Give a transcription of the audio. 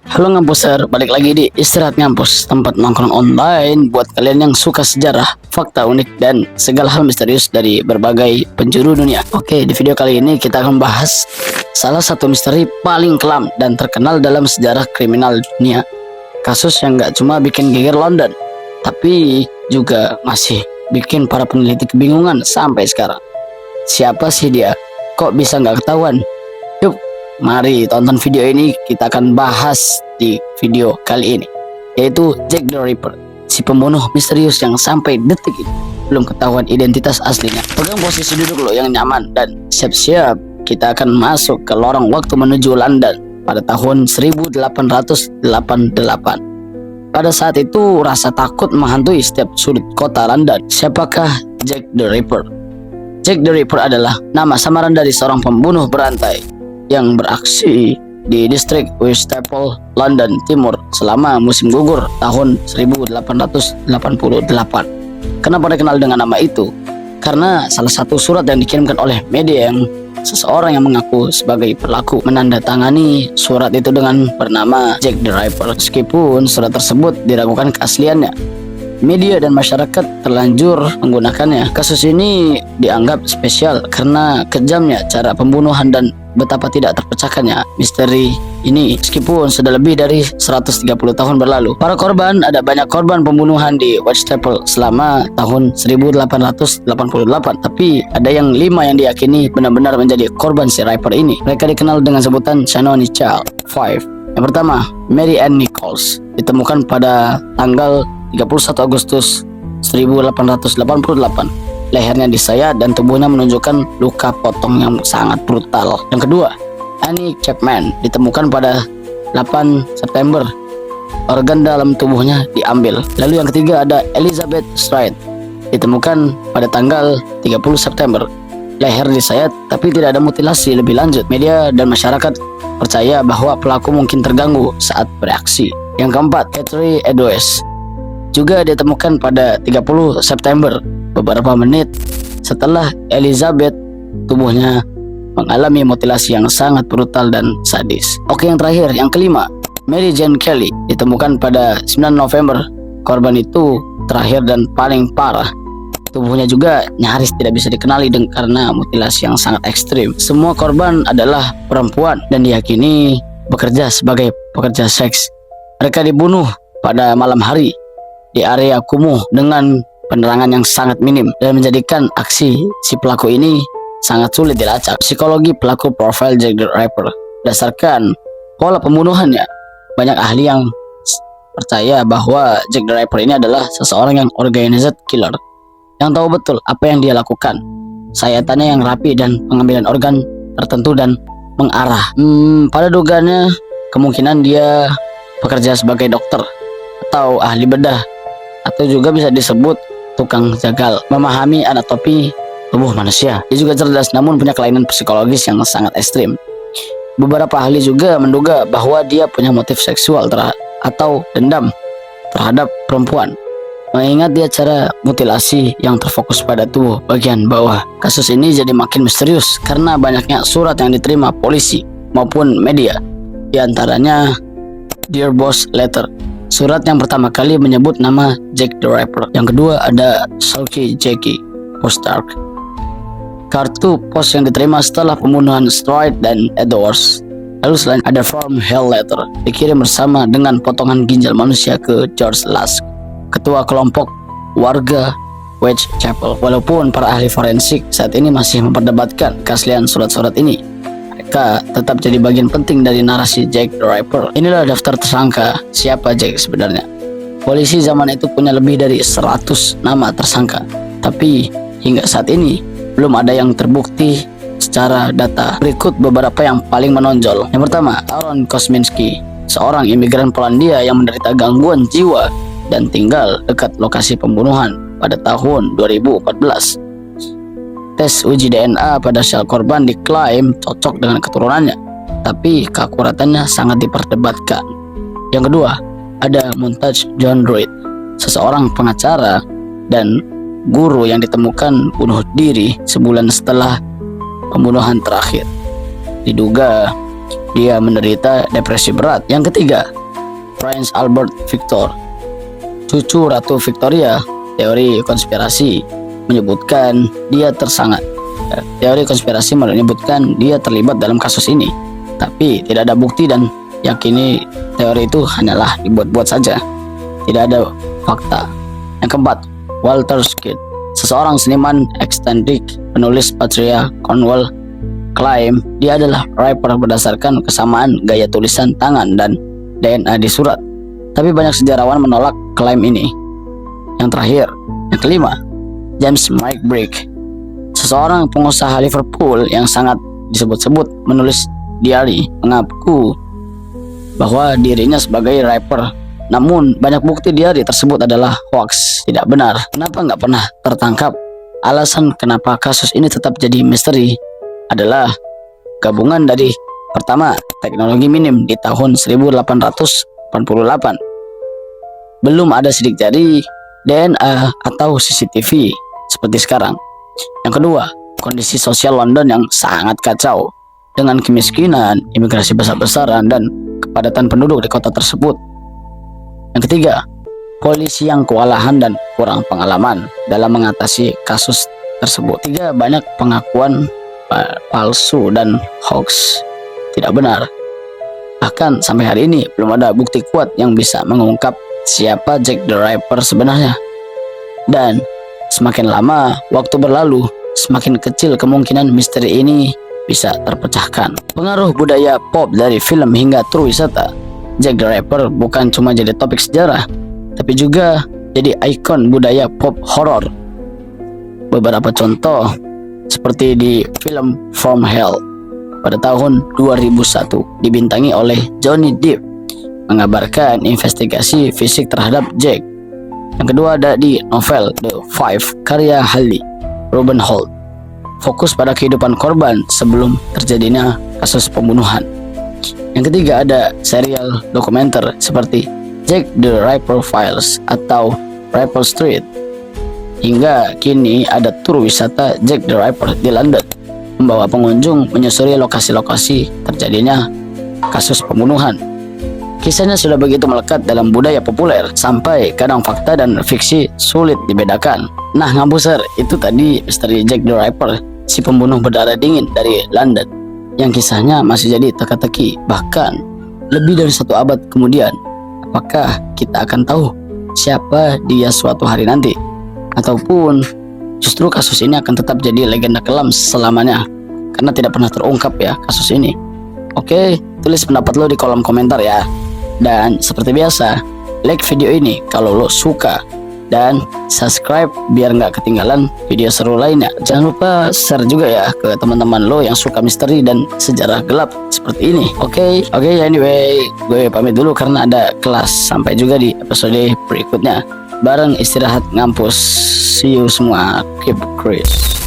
Halo Ngampuser, balik lagi di Istirahat Ngampus, tempat nongkrong online buat kalian yang suka sejarah, fakta unik, dan segala hal misterius dari berbagai penjuru dunia. Oke, di video kali ini kita akan bahas salah satu misteri paling kelam dan terkenal dalam sejarah kriminal dunia. Kasus yang gak cuma bikin geger London, tapi juga masih bikin para peneliti kebingungan sampai sekarang. Siapa sih dia? Kok bisa gak ketahuan? Yuk, mari tonton video ini, kita akan bahas di video kali ini, yaitu Jack the Ripper, si pembunuh misterius yang sampai detik ini belum ketahuan identitas aslinya. Pegang posisi duduk lo yang nyaman dan siap-siap, kita akan masuk ke lorong waktu menuju London pada tahun 1888. Pada saat itu rasa takut menghantui setiap sudut kota London. Siapakah Jack the Ripper? Jack the Ripper adalah nama samaran dari seorang pembunuh berantai yang beraksi di distrik Whitechapel, London Timur selama musim gugur tahun 1888. Kenapa dikenal dengan nama itu? Karena salah satu surat yang dikirimkan oleh media yang seseorang yang mengaku sebagai pelaku menandatangani surat itu dengan bernama Jack the Ripper. Meskipun surat tersebut diragukan keasliannya, media dan masyarakat terlanjur menggunakannya. Kasus ini dianggap spesial karena kejamnya cara pembunuhan dan betapa tidak terpecahkannya misteri ini meskipun sudah lebih dari 130 tahun berlalu. Para korban, ada banyak korban pembunuhan di Whitechapel selama tahun 1888, tapi ada yang 5 yang diyakini benar-benar menjadi korban si Ripper ini. Mereka dikenal dengan sebutan Shannon's Child 5. Yang pertama, Mary Ann Nichols, ditemukan pada tanggal 31 Agustus 1888. Lehernya disayat dan tubuhnya menunjukkan luka potong yang sangat brutal. Yang kedua, Annie Chapman, ditemukan pada 8 September. Organ dalam tubuhnya diambil. Lalu yang ketiga ada Elizabeth Stride, ditemukan pada tanggal 30 September. Leher disayat tapi tidak ada mutilasi lebih lanjut. Media dan masyarakat percaya bahwa pelaku mungkin terganggu saat bereaksi. Yang keempat, Catherine Edwards, juga ditemukan pada 30 September. Beberapa menit setelah Elizabeth, tubuhnya mengalami mutilasi yang sangat brutal dan sadis. Oke, yang terakhir, yang kelima, Mary Jane Kelly, ditemukan pada 9 November. Korban itu terakhir dan paling parah. Tubuhnya juga nyaris tidak bisa dikenali karena mutilasi yang sangat ekstrim. Semua korban adalah perempuan dan diyakini bekerja sebagai pekerja seks. Mereka dibunuh pada malam hari di area kumuh dengan penerangan yang sangat minim dan menjadikan aksi si pelaku ini sangat sulit dilacak. Psikologi pelaku profil Jack the Ripper. Berdasarkan pola pembunuhannya, banyak ahli yang percaya bahwa Jack the Ripper ini adalah seseorang yang organized killer, yang tahu betul apa yang dia lakukan. Sayatannya yang rapi dan pengambilan organ tertentu dan mengarah. Pada dugaannya, kemungkinan dia bekerja sebagai dokter atau ahli bedah, atau juga bisa disebut tukang jagal, memahami anatomi tubuh manusia. Dia juga cerdas namun punya kelainan psikologis yang sangat ekstrim. Beberapa ahli juga menduga bahwa dia punya motif seksual atau dendam terhadap perempuan, mengingat dia cara mutilasi yang terfokus pada tubuh bagian bawah. Kasus ini jadi makin misterius karena banyaknya surat yang diterima polisi maupun media. Di antaranya Dear Boss Letter, surat yang pertama kali menyebut nama Jack the Ripper. Yang kedua ada Sulky Jackie Postdark, kartu pos yang diterima setelah pembunuhan Stride dan Edwards. Lalu selain ada From Hell Letter, dikirim bersama dengan potongan ginjal manusia ke George Lask, ketua kelompok warga Whitechapel. Walaupun para ahli forensik saat ini masih memperdebatkan keaslian surat-surat ini, mereka tetap jadi bagian penting dari narasi Jack the Ripper. Inilah daftar tersangka siapa Jack sebenarnya. Polisi zaman itu punya lebih dari 100 nama tersangka, tapi hingga saat ini belum ada yang terbukti secara data. Berikut beberapa yang paling menonjol. Yang pertama, Aaron Kosminski, seorang imigran Polandia yang menderita gangguan jiwa dan tinggal dekat lokasi pembunuhan pada tahun 2014. Tes uji DNA pada sel korban diklaim cocok dengan keturunannya, tapi keakuratannya sangat diperdebatkan. Yang kedua, ada Montage John Druid, seseorang pengacara dan guru yang ditemukan bunuh diri sebulan setelah pembunuhan terakhir. Diduga Dia menderita depresi berat. Yang ketiga, Prince Albert Victor, cucu Ratu Victoria. Teori konspirasi menyebutkan dia tersangat. Teori konspirasi menyebutkan dia terlibat dalam kasus ini, tapi tidak ada bukti dan yakini teori itu hanyalah dibuat-buat saja. Tidak ada fakta. Yang keempat, Walter Scott, seseorang seniman eksentrik, penulis Patria Cornwall, klaim dia adalah rapper berdasarkan kesamaan gaya tulisan tangan dan DNA di surat. Tapi banyak sejarawan menolak klaim ini. Yang terakhir, yang kelima, James McBride, seseorang pengusaha Liverpool yang sangat disebut-sebut menulis diary, mengaku bahwa dirinya sebagai rapper. Namun banyak bukti diary tersebut adalah hoax, tidak benar. Kenapa nggak pernah tertangkap? Alasan kenapa kasus ini tetap jadi misteri adalah gabungan dari pertama, teknologi minim di tahun 1888. Belum ada sidik jari, DNA atau CCTV seperti sekarang. Yang kedua, kondisi sosial London yang sangat kacau dengan kemiskinan, imigrasi besar-besaran dan kepadatan penduduk di kota tersebut. Yang ketiga, polisi yang kewalahan dan kurang pengalaman dalam mengatasi kasus tersebut. Tiga, banyak pengakuan palsu dan hoax, tidak benar. Bahkan sampai hari ini belum ada bukti kuat yang bisa mengungkap siapa Jack the Ripper sebenarnya. Dan semakin lama waktu berlalu, semakin kecil kemungkinan misteri ini bisa terpecahkan. Pengaruh budaya pop dari film hingga tur wisata, Jack the Ripper bukan cuma jadi topik sejarah, tapi juga jadi ikon budaya pop horor. Beberapa contoh seperti di film From Hell pada tahun 2001 dibintangi oleh Johnny Depp, mengabarkan investigasi fisik terhadap Jack. Yang kedua ada di novel The Five karya Hallie Ruben Holt, fokus pada kehidupan korban sebelum terjadinya kasus pembunuhan. Yang ketiga ada serial dokumenter seperti Jack the Ripper Files atau Ripper Street. Hingga kini ada tur wisata Jack the Ripper di London, membawa pengunjung menyusuri lokasi-lokasi terjadinya kasus pembunuhan. Kisahnya sudah begitu melekat dalam budaya populer sampai kadang fakta dan fiksi sulit dibedakan. Nah ngabuser, itu tadi misteri Jack the Ripper, si pembunuh berdarah dingin dari London, yang kisahnya masih jadi teka-teki bahkan lebih dari 1 abad kemudian. Apakah kita akan tahu siapa dia suatu hari nanti? Ataupun justru kasus ini akan tetap jadi legenda kelam selamanya karena tidak pernah terungkap ya kasus ini. Oke, tulis pendapat lo di kolom komentar ya. Dan seperti biasa, like video ini kalau lo suka, dan subscribe biar nggak ketinggalan video seru lainnya. Jangan lupa share juga ya ke teman-teman lo yang suka misteri dan sejarah gelap seperti ini. Oke, anyway, gue pamit dulu karena ada kelas. Sampai juga di episode berikutnya bareng istirahat ngampus. See you semua, keep crazy.